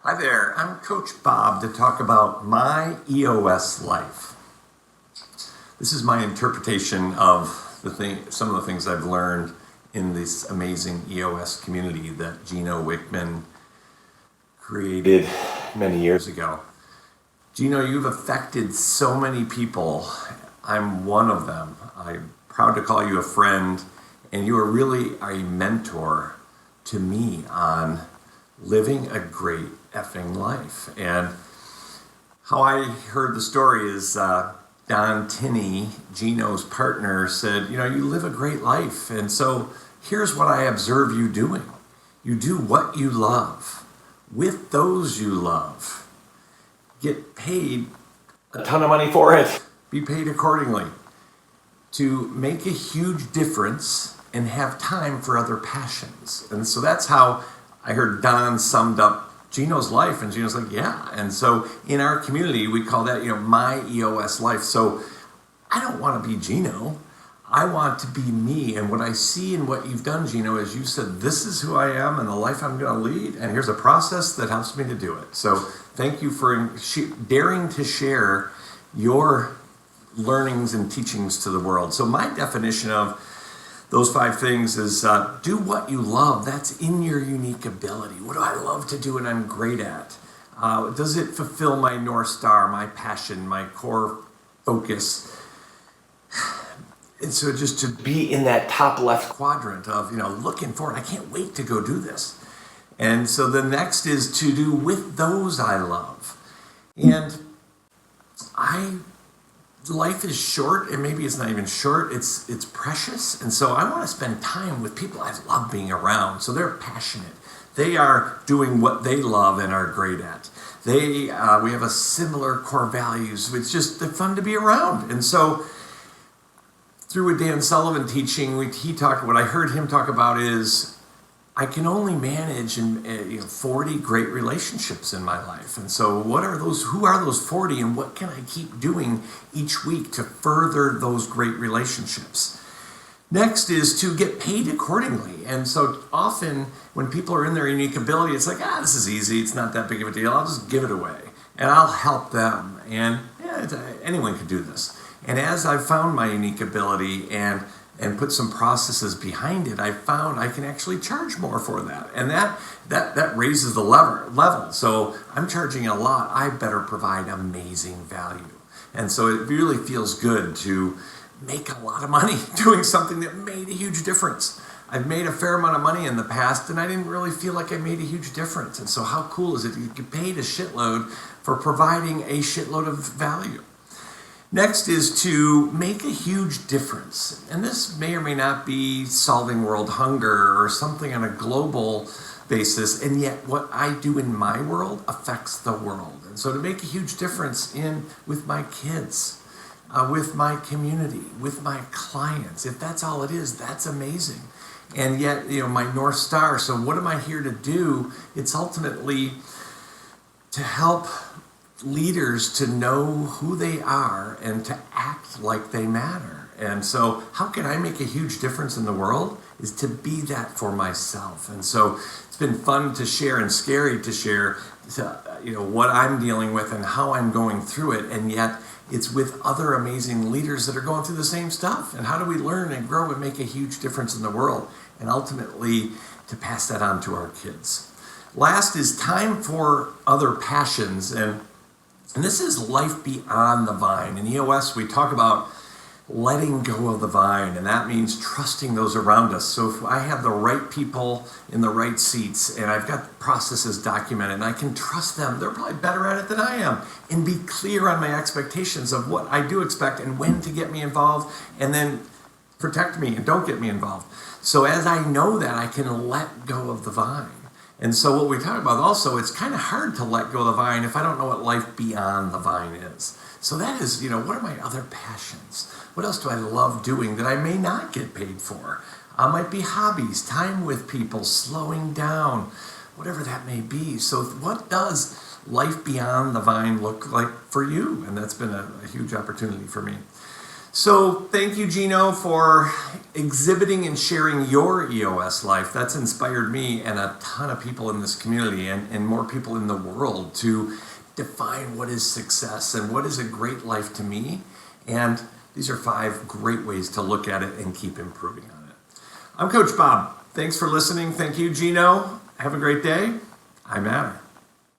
Hi there, I'm Coach Bob to talk about my EOS life. This is my interpretation of some of the things I've learned in this amazing EOS community that Gino Wickman created many years ago. Gino, you've affected so many people. I'm one of them. I'm proud to call you a friend, and you are really a mentor to me on living a great effing life. And how I heard the story is Don Tinney, Gino's partner, said, you live a great life. And so here's what I observe you doing. You do what you love with those you love. Get paid a ton of money for it. Be paid accordingly to make a huge difference and have time for other passions. And so that's how I heard Don summed up Gino's life, and Gino's like, yeah. And so in our community, we call that, my EOS life. So I don't want to be Gino. I want to be me. And what I see in what you've done, Gino, is you said, this is who I am and the life I'm going to lead. And here's a process that helps me to do it. So thank you for daring to share your learnings and teachings to the world. So my definition of those 5 things is do what you love. That's in your unique ability. What do I love to do and I'm great at? Does it fulfill my North Star, my passion, my core focus? And so just to be in that top left quadrant of, looking forward, I can't wait to go do this. And so the next is to do with those I love. And life is short, and maybe it's not even short, it's precious. And so I want to spend time with people I love being around. So they're passionate. They are doing what they love and are great at. We have a similar core values. They're fun to be around. And so through a Dan Sullivan teaching, what I heard him talk about is I can only manage 40 great relationships in my life. And so who are those 40, and what can I keep doing each week to further those great relationships? Next is to get paid accordingly. And so often when people are in their unique ability, it's like, this is easy. It's not that big of a deal. I'll just give it away and I'll help them. And anyone can do this. And as I've found my unique ability and put some processes behind it, I found I can actually charge more for that. And that raises the level. So I'm charging a lot. I better provide amazing value. And so it really feels good to make a lot of money doing something that made a huge difference. I've made a fair amount of money in the past, and I didn't really feel like I made a huge difference. And so how cool is it? You get paid a shitload for providing a shitload of value. Next is to make a huge difference. And this may or may not be solving world hunger or something on a global basis, and yet what I do in my world affects the world. And so to make a huge difference with my kids, with my community, with my clients, if that's all it is, that's amazing. And yet, my North Star, so what am I here to do? It's ultimately to help leaders to know who they are and to act like they matter. And so how can I make a huge difference in the world is to be that for myself. And so it's been fun to share and scary to share what I'm dealing with and how I'm going through it. And yet it's with other amazing leaders that are going through the same stuff. And how do we learn and grow and make a huge difference in the world? And ultimately to pass that on to our kids. Last is time for other passions. And this is life beyond the vine. In EOS, we talk about letting go of the vine, and that means trusting those around us. So if I have the right people in the right seats, and I've got processes documented, and I can trust them, they're probably better at it than I am, and be clear on my expectations of what I do expect and when to get me involved, and then protect me and don't get me involved. So as I know that, I can let go of the vine. And so what we talk about also, it's kind of hard to let go of the vine if I don't know what life beyond the vine is. So that is, what are my other passions? What else do I love doing that I may not get paid for? Might be hobbies, time with people, slowing down, whatever that may be. So what does life beyond the vine look like for you? And that's been a huge opportunity for me. So thank you, Gino, for exhibiting and sharing your EOS life. That's inspired me and a ton of people in this community and more people in the world to define what is success and what is a great life to me. And these are 5 great ways to look at it and keep improving on it. I'm Coach Bob. Thanks for listening. Thank you, Gino. Have a great day. I matter.